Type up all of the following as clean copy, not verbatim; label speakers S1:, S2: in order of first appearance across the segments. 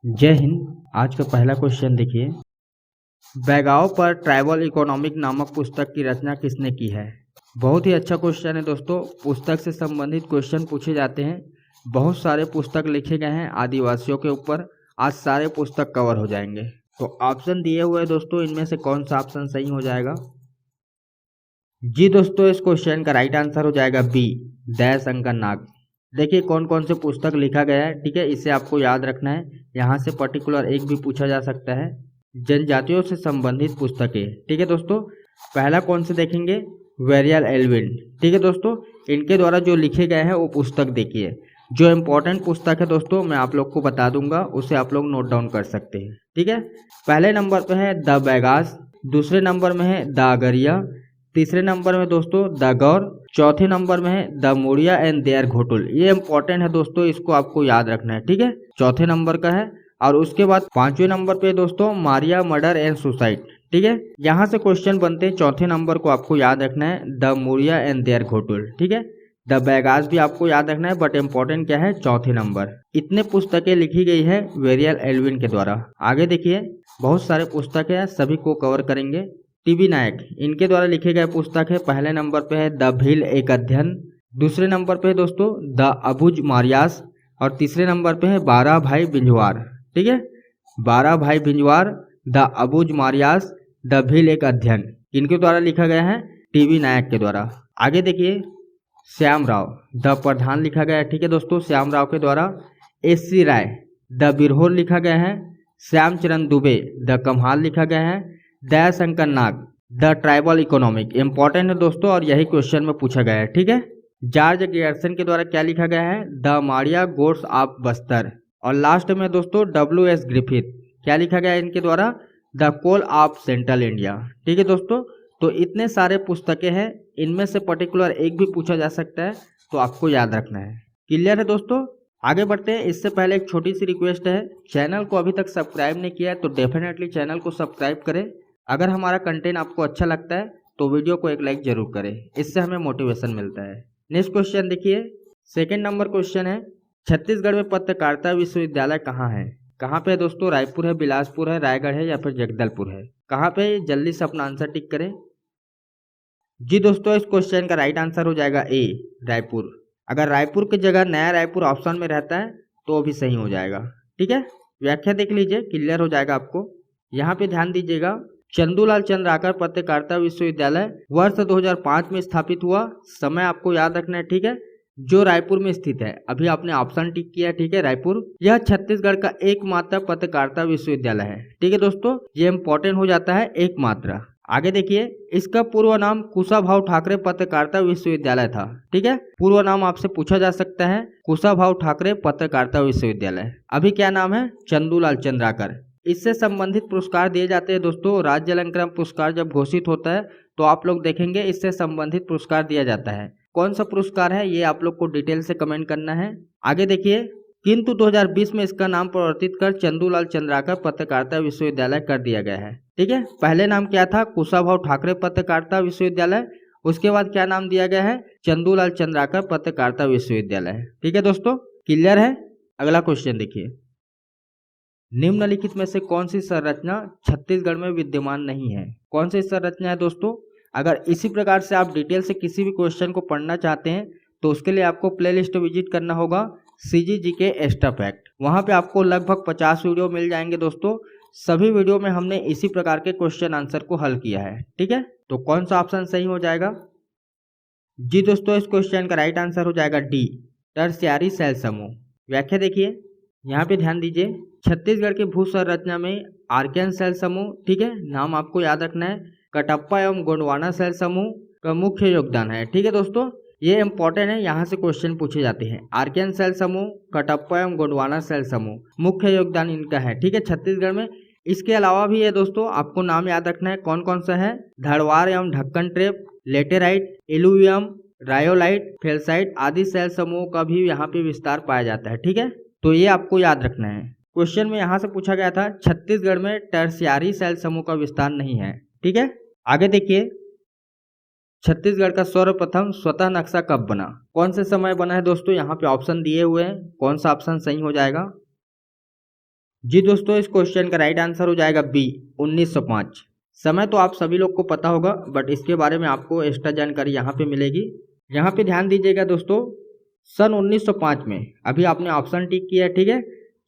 S1: जय हिंद। आज का पहला क्वेश्चन देखिए, बैगाओं पर ट्राइबल इकोनॉमिक नामक पुस्तक की रचना किसने की है। बहुत ही अच्छा क्वेश्चन है दोस्तों। पुस्तक से संबंधित क्वेश्चन पूछे जाते हैं। बहुत सारे पुस्तक लिखे गए हैं आदिवासियों के ऊपर। आज सारे पुस्तक कवर हो जाएंगे। तो ऑप्शन दिए हुए हैं दोस्तों, इनमें से कौन सा ऑप्शन सही हो जाएगा। जी दोस्तों, इस क्वेश्चन का राइट आंसर हो जाएगा बी, दयाशंकर नाग। देखिए कौन कौन से पुस्तक लिखा गया है, ठीक है, इसे आपको याद रखना है। यहाँ से पर्टिकुलर एक भी पूछा जा सकता है। जनजातियों से संबंधित पुस्तकें, ठीक है दोस्तों। पहला कौन से देखेंगे, वेरियल एल्विन, ठीक है दोस्तों। इनके द्वारा जो लिखे गए हैं वो पुस्तक देखिए। जो इम्पोर्टेंट पुस्तक है दोस्तों मैं आप लोग को बता दूंगा, उसे आप लोग नोट डाउन कर सकते हैं, ठीक है। पहले नंबर पे है द बैगास, दूसरे नंबर में है द अगरिया, तीसरे नंबर में दोस्तों द गौर, चौथे नंबर में है the Muria and their Ghotul. ये इंपॉर्टेंट है दोस्तों, इसको आपको याद रखना है, ठीक है। चौथे नंबर का है। और उसके बाद पांचवें नंबर पे दोस्तों मारिया मर्डर एंड सुसाइड, ठीक है। यहाँ से क्वेश्चन बनते हैं। चौथे नंबर को आपको याद रखना है the Muria and their Ghotul, ठीक है। द बैगास भी आपको याद रखना है, बट इम्पोर्टेंट क्या है, चौथे नंबर। इतने पुस्तकें लिखी गई है वेरियल एल्विन के द्वारा। आगे देखिए, बहुत सारे पुस्तक है, सभी को कवर करेंगे। टीबी नायक, इनके द्वारा लिखे गए पुस्तक है। पहले नंबर पे है द भील एक अध्ययन, दूसरे नंबर पे है दोस्तों द अबुज मारियास, और तीसरे नंबर पे है 12 भाई बिंजवार, ठीक है। 12 भाई बिंजवार, द अबुज मारियास, द भील एक अध्ययन, इनके द्वारा लिखा गया है टीबी नायक के द्वारा। आगे देखिए, श्याम राव द प्रधान लिखा गया है, ठीक है दोस्तों, श्याम राव के द्वारा। एस.सी. राय द बिरहोर लिखा गया है। श्यामचरण दुबे द कम्हाल लिखा गया है। दयाशंकर नाग द ट्राइबल इकोनॉमिक, इंपॉर्टेंट है दोस्तों और यही क्वेश्चन में पूछा गया है, ठीक है। जॉर्ज ग्रियर्सन के द्वारा क्या लिखा गया है, द मारिया गोड्स ऑफ बस्तर। और लास्ट में दोस्तों W.S. ग्रिफिथ, क्या लिखा गया है इनके द्वारा, the Kol of central India, ठीक है दोस्तों। तो इतने सारे पुस्तकें हैं, इनमें से पर्टिकुलर एक भी पूछा जा सकता है, तो आपको याद रखना है। क्लियर है दोस्तों। आगे बढ़ते हैं। इससे पहले एक छोटी सी रिक्वेस्ट है, चैनल को अभी तक सब्सक्राइब नहीं किया है तो डेफिनेटली चैनल को सब्सक्राइब करें। अगर हमारा कंटेंट आपको अच्छा लगता है तो वीडियो को एक लाइक जरूर करें, इससे हमें मोटिवेशन मिलता है। नेक्स्ट क्वेश्चन देखिए, सेकंड नंबर क्वेश्चन है, छत्तीसगढ़ में पत्रकारिता विश्वविद्यालय कहाँ है। कहाँ पे है दोस्तों, रायपुर है, बिलासपुर है, रायगढ़ है या फिर जगदलपुर है। कहाँ पे, जल्दी से अपना आंसर टिक करें। जी दोस्तों, इस क्वेश्चन का राइट आंसर हो जाएगा ए, रायपुर। अगर रायपुर की जगह नया रायपुर ऑप्शन में रहता है तो भी सही हो जाएगा, ठीक है। व्याख्या देख लीजिए, क्लियर हो जाएगा आपको। यहाँ पे ध्यान दीजिएगा, चंदूलाल चंद्राकर पत्रकारिता विश्वविद्यालय वर्ष 2005 में स्थापित हुआ। समय आपको याद रखना है, ठीक है, जो रायपुर में स्थित है। अभी आपने ऑप्शन टिक किया, ठीक है, रायपुर। यह छत्तीसगढ़ का एकमात्र पत्रकारिता विश्वविद्यालय है, ठीक है दोस्तों। ये इंपॉर्टेंट हो जाता है, एकमात्र। आगे देखिए, इसका पूर्व नाम कुशाभाऊ ठाकरे पत्रकारिता विश्वविद्यालय था, ठीक है। पूर्व नाम आपसे पूछा जा सकता है, कुशाभाऊ ठाकरे पत्रकारिता विश्वविद्यालय। अभी क्या नाम है, चंदूलाल चंद्राकर। इससे संबंधित पुरस्कार दिए जाते हैं दोस्तों। राज्य अलंकृत पुरस्कार जब घोषित होता है तो आप लोग देखेंगे इससे संबंधित पुरस्कार दिया जाता है। कौन सा पुरस्कार है ये आप लोग को डिटेल से कमेंट करना है। आगे देखिए, किंतु 2020 में इसका नाम परिवर्तित कर चंदूलाल चंद्राकर पत्रकारिता विश्वविद्यालय कर दिया गया है, ठीक है। पहले नाम क्या था, कुशाभाऊ ठाकरे पत्रकारिता विश्वविद्यालय। उसके बाद क्या नाम दिया गया है, चंदूलाल चंद्राकर पत्रकारिता विश्वविद्यालय, ठीक है दोस्तों। क्लियर है। अगला क्वेश्चन देखिए, निम्नलिखित में से कौन सी संरचना छत्तीसगढ़ में विद्यमान नहीं है। कौन सी संरचना है दोस्तों। अगर इसी प्रकार से आप डिटेल से किसी भी क्वेश्चन को पढ़ना चाहते हैं तो उसके लिए आपको प्लेलिस्ट विजिट करना होगा, CGGK एक्स्ट्रा फैक्ट। वहां पे आपको लगभग 50 वीडियो मिल जाएंगे दोस्तों। सभी वीडियो में हमने इसी प्रकार के क्वेश्चन आंसर को हल किया है, ठीक है। तो कौन सा ऑप्शन सही हो जाएगा। जी दोस्तों, इस क्वेश्चन का राइट आंसर हो जाएगा डी, टर्शियरी सेल समूह। व्याख्या देखिए, यहाँ पे ध्यान दीजिए, छत्तीसगढ़ के भू संरचना में आर्कियन सेल समूह, ठीक है, नाम आपको याद रखना है, कटप्पा एवं गोंडवाना सेल समूह का मुख्य योगदान है, ठीक है दोस्तों। ये इंपॉर्टेंट है, यहाँ से क्वेश्चन पूछे जाते हैं। आर्कियन सेल समूह, कटप्पा एवं गोंडवाना सेल समूह, मुख्य योगदान इनका है, ठीक है, छत्तीसगढ़ में। इसके अलावा भी है दोस्तों, आपको नाम याद रखना है कौन कौन सा है, धड़वार एवं ढक्कन ट्रेप, लेटेराइट, एलुवियम, रायोलाइट, फेल्साइट आदि सेल समूह का भी यहाँ पे विस्तार पाया जाता है, ठीक है। तो ये आपको याद रखना है। क्वेश्चन में यहाँ से पूछा गया था, छत्तीसगढ़ में टर्शियरी सेल समूह का विस्तार नहीं है, ठीक है। आगे देखिए, छत्तीसगढ़ का सर्वप्रथम स्वतः नक्शा कब बना। कौन से समय बना है दोस्तों, यहाँ पे ऑप्शन दिए हुए हैं, कौन सा ऑप्शन सही हो जाएगा। जी दोस्तों, इस क्वेश्चन का राइट आंसर हो जाएगा बी 1905। समय तो आप सभी लोग को पता होगा, बट इसके बारे में आपको एक्स्ट्रा जानकारी यहाँ पे मिलेगी। यहाँ पे ध्यान दीजिएगा दोस्तों, सन 1905 में, अभी आपने ऑप्शन टिक किया, ठीक है,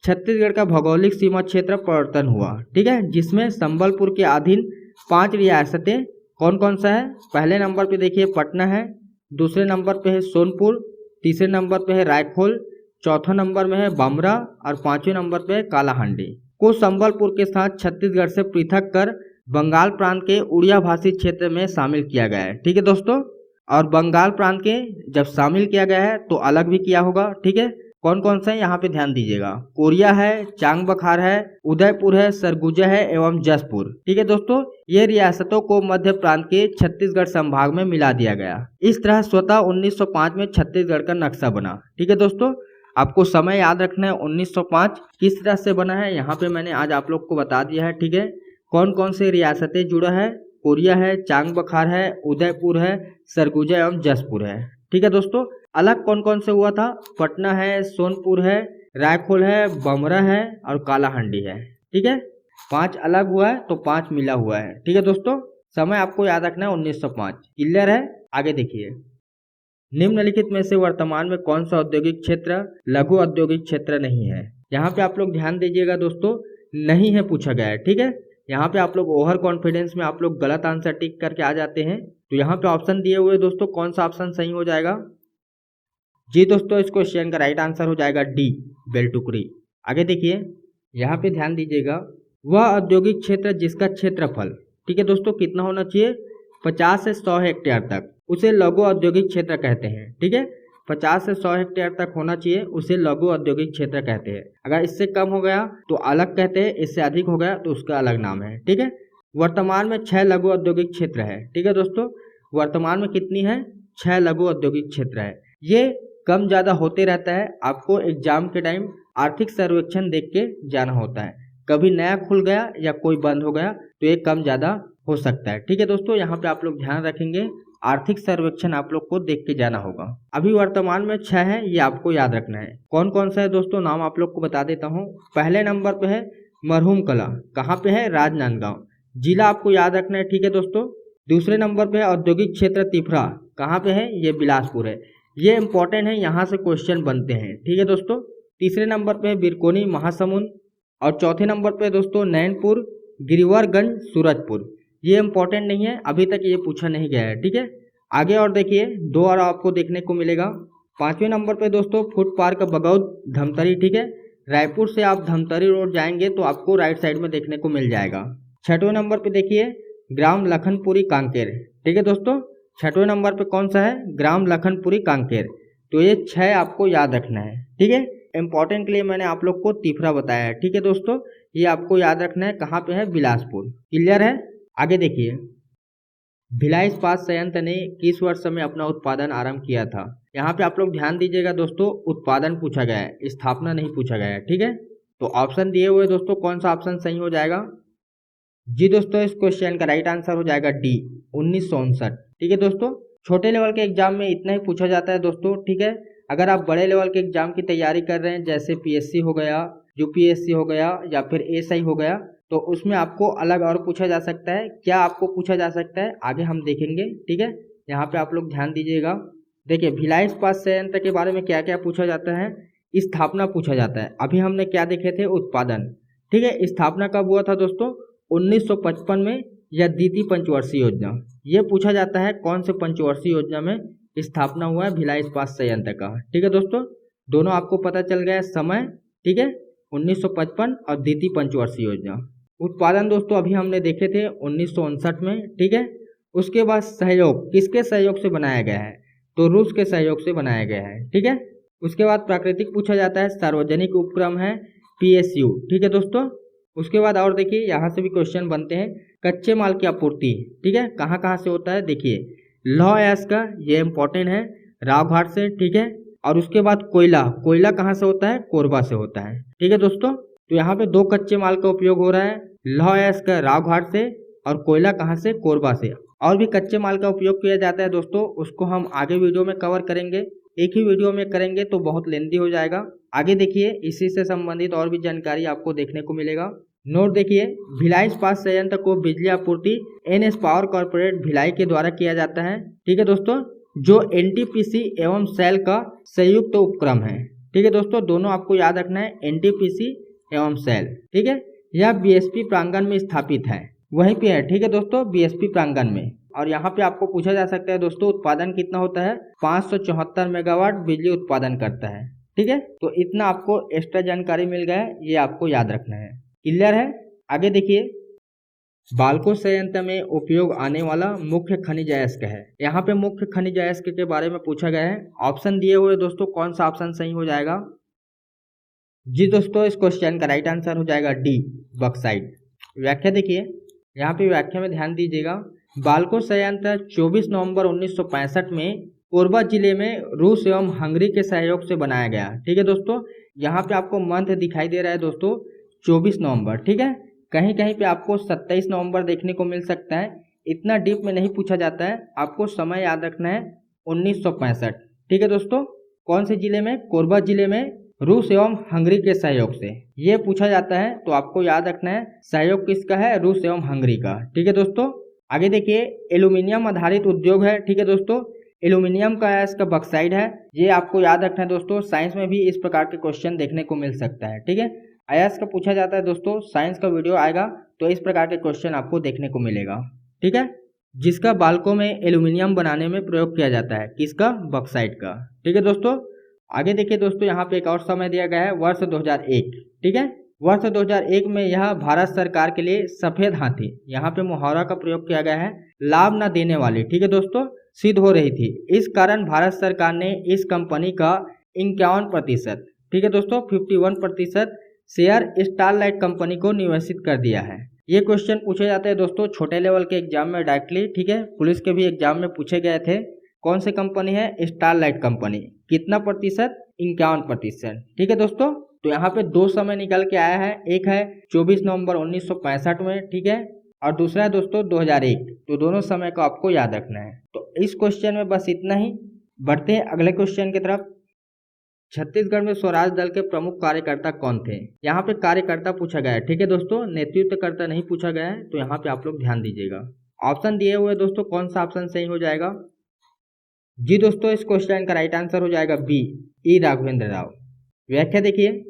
S1: छत्तीसगढ़ का भौगोलिक सीमा क्षेत्र परिवर्तन हुआ, ठीक है, जिसमें संबलपुर के अधीन 5 रियासतें कौन कौन सा है। पहले नंबर पे देखिए पटना है, दूसरे नंबर पे है सोनपुर, तीसरे नंबर पे है रायखोल, चौथा नंबर में है बामरा और पांचवें नंबर पे है कालाहांडी को संबलपुर के साथ छत्तीसगढ़ से पृथक कर बंगाल प्रांत के उड़िया भाषी क्षेत्र में शामिल किया गया है, ठीक है दोस्तों। और बंगाल प्रांत के जब शामिल किया गया है तो अलग भी किया होगा, ठीक है। कौन कौन सा है यहाँ पे ध्यान दीजिएगा, कोरिया है, चांग बखार है, उदयपुर है, सरगुजा है एवं जसपुर, ठीक है दोस्तों। ये रियासतों को मध्य प्रांत के छत्तीसगढ़ संभाग में मिला दिया गया। इस तरह स्वतः 1905 में छत्तीसगढ़ का नक्शा बना, ठीक है दोस्तों। आपको समय याद रखना है 1905 किस तरह से बना है, यहाँ पे मैंने आज आप लोग को बता दिया है, ठीक है। कौन कौन से रियासतें जुड़ा है, कोरिया है, चांग बखार है, उदयपुर है, सरगुजा एवं जसपुर है, ठीक है दोस्तों। अलग कौन कौन से हुआ था, पटना है, सोनपुर है, रायखोल है, बमरा है और कालाहांडी है, ठीक है। 5 अलग हुआ है तो 5 मिला हुआ है, ठीक है दोस्तों। समय आपको याद रखना है 1905, क्लियर है। आगे देखिए, निम्नलिखित में से वर्तमान में कौन सा औद्योगिक क्षेत्र लघु औद्योगिक क्षेत्र नहीं है। यहाँ पे आप लोग ध्यान दीजिएगा दोस्तों, नहीं है पूछा गया है, ठीक है। यहाँ पे आप लोग ओवर कॉन्फिडेंस में आप लोग गलत आंसर टिक करके आ जाते हैं, तो यहाँ पे ऑप्शन दिए हुए दोस्तों कौन सा ऑप्शन सही हो जाएगा। जी दोस्तों, इस क्वेश्चन का राइट आंसर हो जाएगा डी बेलटुकरी। आगे देखिए, यहाँ पे ध्यान दीजिएगा, वह औद्योगिक क्षेत्र जिसका क्षेत्रफल, ठीक है दोस्तों, कितना होना चाहिए, 50 से 100 हेक्टेयर तक, उसे लघु औद्योगिक क्षेत्र कहते हैं, ठीक है। 50 से 100 हेक्टेयर तक होना चाहिए, उसे लघु औद्योगिक क्षेत्र कहते हैं। अगर इससे कम हो गया तो अलग कहते हैं, इससे अधिक हो गया तो उसका अलग नाम है, ठीक है। वर्तमान में 6 लघु औद्योगिक क्षेत्र है, ठीक है दोस्तों। वर्तमान में कितनी है, 6 लघु औद्योगिक क्षेत्र है। ये कम ज़्यादा होते रहता है, आपको एग्जाम के टाइम आर्थिक सर्वेक्षण देख के जाना होता है। कभी नया खुल गया या कोई बंद हो गया तो ये कम ज़्यादा हो सकता है, ठीक है दोस्तों। यहाँ पे आप लोग ध्यान रखेंगे, आर्थिक सर्वेक्षण आप लोग को देख के जाना होगा। अभी वर्तमान में 6 है, ये आपको याद रखना है। कौन कौन सा है दोस्तों, नाम आप लोग को बता देता हूँ। पहले नंबर पे है मरहूम कला, कहाँ पे है, राजनांदगांव, जिला आपको याद रखना है, ठीक है दोस्तों। दूसरे नंबर पे है औद्योगिक क्षेत्र तिफरा, कहाँ पे है, ये बिलासपुर है। ये इंपॉर्टेंट है, यहाँ से क्वेश्चन बनते हैं, ठीक है दोस्तों। तीसरे नंबर पे है बिरकोनी महासमुंद और चौथे नंबर पे दोस्तों नैनपुर गिरिवरगंज सूरजपुर। ये इंपॉर्टेंट नहीं है, अभी तक ये पूछा नहीं गया है, ठीक है। आगे और देखिए, 2 और आपको देखने को मिलेगा। 5वें नंबर पे दोस्तों फूड पार्क बगौद धमतरी, ठीक है। रायपुर से आप धमतरी रोड जाएंगे तो आपको राइट साइड में देखने को मिल जाएगा। 6वें नंबर पे देखिए ग्राम लखनपुरी कांकेर, ठीक है दोस्तों। 6वें नंबर पे कौन सा है, ग्राम लखनपुरी कांकेर। तो ये 6 आपको याद रखना है, ठीक है। इंपॉर्टेंट के लिए मैंने आप लोग को तीसरा बताया है, ठीक है दोस्तों। ये आपको याद रखना है, कहाँ पे है, बिलासपुर, क्लियर है। आगे देखिए, भिलाई इस्पात संयंत्र ने किस वर्ष में अपना उत्पादन आरंभ किया था। यहाँ पे आप लोग ध्यान दीजिएगा दोस्तों, उत्पादन पूछा गया है, स्थापना नहीं पूछा गया है, ठीक है। तो ऑप्शन दिए हुए दोस्तों कौन सा ऑप्शन सही हो जाएगा। जी दोस्तों, इस क्वेश्चन का राइट आंसर हो जाएगा डी 1959, ठीक है दोस्तों। छोटे लेवल के एग्जाम में इतना ही पूछा जाता है दोस्तों, ठीक है। अगर आप बड़े लेवल के एग्जाम की तैयारी कर रहे हैं, जैसे पीएससी हो गया, यूपीएससी हो गया या फिर एसआई हो गया, तो उसमें आपको अलग और पूछा जा सकता है। क्या आपको पूछा जा सकता है आगे हम देखेंगे, ठीक है। यहाँ पे आप लोग ध्यान दीजिएगा। देखिए, भिलाई इस्पात संयंत्र के बारे में क्या क्या पूछा जाता है, स्थापना पूछा जाता है। अभी हमने क्या देखे थे, उत्पादन, ठीक है। स्थापना कब हुआ था दोस्तों, 1955 में, या द्वितीय पंचवर्षीय योजना, ये पूछा जाता है कौन से पंचवर्षीय योजना में स्थापना हुआ है भिलाई इस्पात संयंत्र का, ठीक है दोस्तों। दोनों आपको पता चल गया है समय, ठीक है, 1955 और द्वितीय पंचवर्षीय योजना। उत्पादन दोस्तों अभी हमने देखे थे 1959 में, ठीक है। उसके बाद सहयोग किसके सहयोग से बनाया गया है, तो रूस के सहयोग से बनाया गया है, ठीक है। उसके बाद प्राकृतिक पूछा जाता है, सार्वजनिक उपक्रम है PSU, ठीक है दोस्तों। उसके बाद और देखिए, यहाँ से भी क्वेश्चन बनते हैं, कच्चे माल की आपूर्ति, ठीक है, कहाँ कहाँ से होता है। देखिए, लौह अयस्क का, ये इंपॉर्टेंट है, रावघाट से, ठीक है। और उसके बाद कोयला, कोयला कहाँ से होता है, कोरबा से होता है, ठीक है दोस्तों। तो यहाँ पे 2 कच्चे माल का उपयोग हो रहा है, लौह अयस्क रावघाट से और कोयला कहाँ से, कोरबा से। और भी कच्चे माल का उपयोग किया जाता है दोस्तों, उसको हम आगे वीडियो में कवर करेंगे। एक ही वीडियो में करेंगे तो बहुत लेंथी हो जाएगा। आगे देखिए, इसी से संबंधित और भी जानकारी आपको देखने को मिलेगा। नोट देखिए, भिलाई इस्पात संयंत्र को बिजली आपूर्ति एनएस पावर कॉर्पोरेट भिलाई के द्वारा किया जाता है। ठीक है दोस्तों, जो एनटीपीसी एवं सेल का संयुक्त उपक्रम है। ठीक है दोस्तों, दोनों आपको याद रखना है, एनटीपीसी एवं सेल। ठीक है, यह बीएसपी प्रांगण में स्थापित है, वहीं पे है। ठीक है दोस्तों, बीएसपी प्रांगण में। और यहाँ पे आपको पूछा जा सकता है दोस्तों, उत्पादन कितना होता है? 574 मेगावाट बिजली उत्पादन करता है। ठीक है, तो इतना आपको एक्स्ट्रा जानकारी मिल गया है, ये आपको याद रखना है। क्लियर है? आगे देखिए, बाल्को संयंत्र में उपयोग आने वाला मुख्य खनिज अयस्क है। यहाँ पे मुख्य खनिज अयस्क के बारे में पूछा गया है। ऑप्शन दिए हुए दोस्तों, कौन सा ऑप्शन सही हो जाएगा? जी दोस्तों, इस क्वेश्चन का राइट आंसर हो जाएगा डी, बॉक्साइट। व्याख्या देखिए, यहाँ पे व्याख्या में ध्यान दीजिएगा। बाल्को संयंत्र 24 नवंबर 1965 में कोरबा जिले में रूस एवं हंगरी के सहयोग से बनाया गया। ठीक है दोस्तों, यहाँ पे आपको मंथ दिखाई दे रहा है दोस्तों 24 नवंबर। ठीक है, कहीं कहीं पे आपको 27 नवंबर देखने को मिल सकता है। इतना डीप में नहीं पूछा जाता है, आपको समय याद रखना है 1965। ठीक है दोस्तों, कौन से जिले में? कोरबा जिले में रूस एवं हंगरी के सहयोग से ये पूछा जाता है, तो आपको याद रखना है सहयोग किसका है? रूस एवं हंगरी का। ठीक है दोस्तों, आगे देखिए, एल्यूमिनियम आधारित उद्योग है। ठीक है दोस्तों, एल्यूमिनियम का अयस्क बॉक्साइट है, ये आपको याद रखना है दोस्तों। साइंस में भी इस प्रकार के क्वेश्चन देखने को मिल सकता है। ठीक है, अयस्क पूछा जाता है दोस्तों, साइंस का वीडियो आएगा तो इस प्रकार के क्वेश्चन आपको देखने को मिलेगा। ठीक है, जिसका बाल्को में एल्यूमिनियम बनाने में प्रयोग किया जाता है, किसका? बॉक्साइट का। ठीक है दोस्तों, आगे देखिए दोस्तों, यहाँ पे एक और समय दिया गया है, वर्ष 2001। ठीक है, वर्ष 2001 में यह भारत सरकार के लिए सफेद हाथी, यहाँ पे मुहावरा का प्रयोग किया गया है, लाभ न देने वाली, ठीक है दोस्तों, सिद्ध हो रही थी। इस कारण भारत सरकार ने इस कंपनी का 51%, ठीक है दोस्तों, 51% शेयर स्टारलाइट कंपनी को निवेशित कर दिया है। ये क्वेश्चन पूछे जाते हैं दोस्तों छोटे लेवल के एग्जाम में डायरेक्टली। ठीक है, पुलिस के भी एग्जाम में पूछे गए थे। कौन सी कंपनी है? Starlight company. कितना प्रतिशत? 51%। ठीक है दोस्तों, तो यहाँ पे दो समय निकल के आया है, एक है 24 नवंबर 1965 में, ठीक है, और दूसरा है दोस्तों 2001। तो दोनों समय को आपको याद रखना है। तो इस क्वेश्चन में बस इतना ही। बढ़ते हैं अगले क्वेश्चन की तरफ। छत्तीसगढ़ में स्वराज दल के प्रमुख कार्यकर्ता कौन थे? यहाँ पे कार्यकर्ता पूछा गया है, ठीक है दोस्तों, नेतृत्वकर्ता नहीं पूछा गया है, तो यहाँ पे आप लोग ध्यान दीजिएगा। ऑप्शन दिए हुए दोस्तों, कौन सा ऑप्शन सही हो जाएगा? जी दोस्तों, इस क्वेश्चन का राइट आंसर हो जाएगा बी, ई राघवेंद्र राव। व्याख्या देखिए,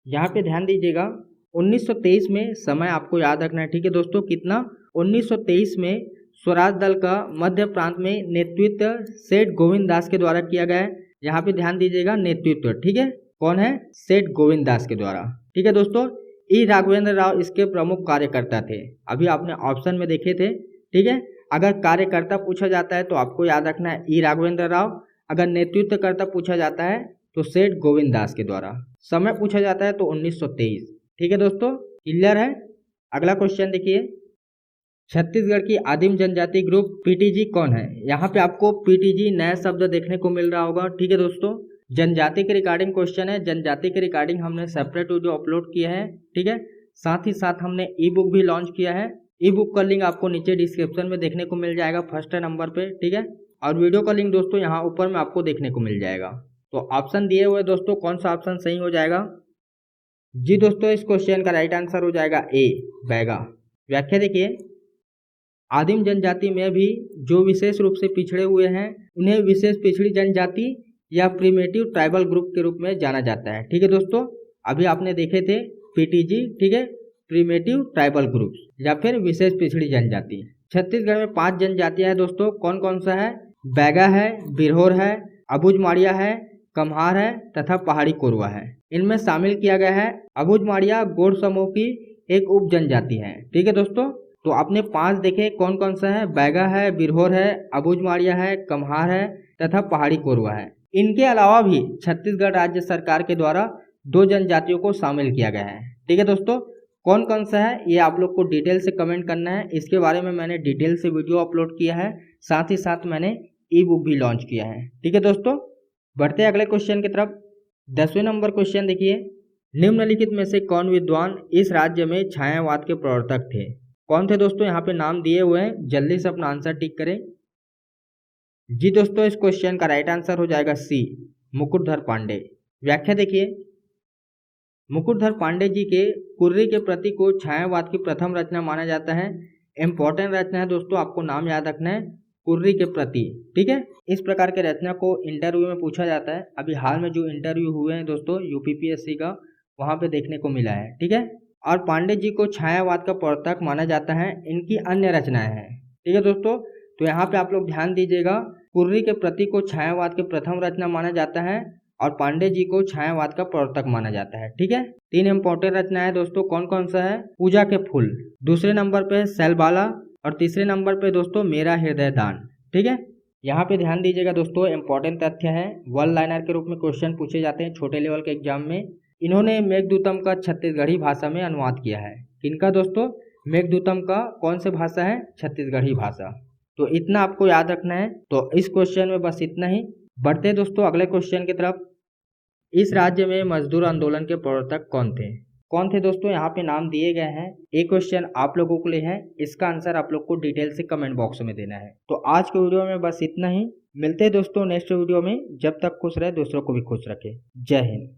S1: यहाँ पे ध्यान दीजिएगा। 1923 में समय आपको याद रखना है, ठीक है दोस्तों, कितना? 1923 में स्वराज दल का मध्य प्रांत में नेतृत्व सेठ गोविंद दास के द्वारा किया गया है। यहाँ पे ध्यान दीजिएगा, नेतृत्व, ठीक है, कौन है? सेठ गोविंद दास के द्वारा। ठीक है दोस्तों, ई राघवेंद्र राव इसके प्रमुख कार्यकर्ता थे। अभी आपने ऑप्शन में देखे थे। ठीक है, अगर कार्यकर्ता पूछा जाता है तो आपको याद रखना है ई राघवेंद्र राव। अगर नेतृत्वकर्ता पूछा जाता है तो सेठ गोविंद दास के द्वारा। समय पूछा जाता है तो 1923। ठीक है दोस्तों, क्लियर है? अगला क्वेश्चन देखिए, छत्तीसगढ़ की आदिम जनजाति ग्रुप पीटीजी कौन है? यहाँ पे आपको पीटीजी नया शब्द देखने को मिल रहा होगा। ठीक है दोस्तों, जनजाति के रिगार्डिंग क्वेश्चन है। जनजाति के रिगार्डिंग हमने सेपरेट वीडियो अपलोड किया है। ठीक है, साथ ही साथ हमने ई बुक भी लॉन्च किया है। ई बुक का लिंक आपको नीचे डिस्क्रिप्शन में देखने को मिल जाएगा, फर्स्ट नंबर पे। ठीक है, और वीडियो का लिंक दोस्तों यहाँ ऊपर में आपको देखने को मिल जाएगा। तो ऑप्शन दिए हुए दोस्तों, कौन सा ऑप्शन सही हो जाएगा? जी दोस्तों, इस क्वेश्चन का राइट आंसर हो जाएगा ए, बैगा। व्याख्या देखिए, आदिम जनजाति में भी जो विशेष रूप से पिछड़े हुए हैं उन्हें विशेष पिछड़ी जनजाति या प्रीमेटिव ट्राइबल ग्रुप के रूप में जाना जाता है। ठीक है दोस्तों, अभी आपने देखे थे पीटीजी, ठीक है, प्रीमेटिव ट्राइबल ग्रुप या फिर विशेष पिछड़ी जनजाति। छत्तीसगढ़ में 5 जनजातियां हैं दोस्तों, कौन कौन सा है? बैगा है, बिरहोर है, अबुझमाड़िया है, कम्हार है तथा पहाड़ी कोरवा है। इनमें शामिल किया गया है अबुझमाड़िया गोंड समूह की एक उप जनजाति है। ठीक है दोस्तों, तो आपने 5 देखे, कौन कौन सा है? बैगा है, बिरहोर है, अबुझमाड़िया है, कम्हार है तथा पहाड़ी कोरवा है। इनके अलावा भी छत्तीसगढ़ राज्य सरकार के द्वारा 2 जनजातियों को शामिल किया गया है। ठीक है दोस्तों, कौन कौन सा है ये आप लोग को डिटेल से कमेंट करना है। इसके बारे में मैंने डिटेल से वीडियो अपलोड किया है, साथ ही साथ मैंने ई बुक भी लॉन्च किया है। ठीक है दोस्तों, बढ़ते हैं अगले क्वेश्चन की तरफ। 10वें नंबर क्वेश्चन देखिए, निम्नलिखित में से कौन विद्वान इस राज्य में छायावाद के प्रवर्तक थे? कौन थे दोस्तों? यहाँ पे नाम दिए हुए हैं, जल्दी से अपना आंसर टिक करें। जी दोस्तों, इस क्वेश्चन का राइट आंसर हो जाएगा सी, मुकुटधर पांडे। व्याख्या देखिए, मुकुटधर पांडे जी के कुर्री के प्रति को छायावाद की प्रथम रचना माना जाता है। इंपॉर्टेंट रचना है दोस्तों, आपको नाम याद रखना है, कुर्री के प्रति। ठीक है, इस प्रकार के रचना को इंटरव्यू में पूछा जाता है। अभी हाल में जो इंटरव्यू हुए हैं दोस्तों यूपीपीएससी का, वहां पे देखने को मिला है। ठीक है, और पांडे जी को छायावाद का प्रवर्तक माना जाता है। इनकी अन्य रचनाएं हैं। ठीक है दोस्तों, तो यहाँ पे आप लोग ध्यान दीजिएगा, कुर्री के प्रति को छायावाद की प्रथम रचना माना जाता है और पांडे जी को छायावाद का प्रवर्तक माना जाता है। ठीक है, 3 इंपॉर्टेंट रचनाएं दोस्तों कौन कौन सा है? पूजा के फूल, दूसरे नंबर पे सैलबाला, और तीसरे नंबर पे दोस्तों मेरा हृदय दान। ठीक है, यहाँ पे ध्यान दीजिएगा दोस्तों, इंपॉर्टेंट तथ्य है, वन लाइनर के रूप में क्वेश्चन पूछे जाते हैं छोटे लेवल के एग्जाम में। इन्होंने मेघदूतम का छत्तीसगढ़ी भाषा में अनुवाद किया है। किनका दोस्तों? मेघदूतम का कौन से भाषा है? छत्तीसगढ़ी भाषा। तो इतना आपको याद रखना है। तो इस क्वेश्चन में बस इतना ही। बढ़ते दोस्तों अगले क्वेश्चन की तरफ। इस राज्य में मजदूर आंदोलन के प्रवर्तक कौन थे? कौन थे दोस्तों? यहाँ पे नाम दिए गए हैं। एक क्वेश्चन आप लोगों के लिए है, इसका आंसर आप लोग को डिटेल से कमेंट बॉक्स में देना है। तो आज के वीडियो में बस इतना ही। मिलते हैं दोस्तों नेक्स्ट वीडियो में। जब तक खुश रहे, दूसरों को भी खुश रखें। जय हिंद।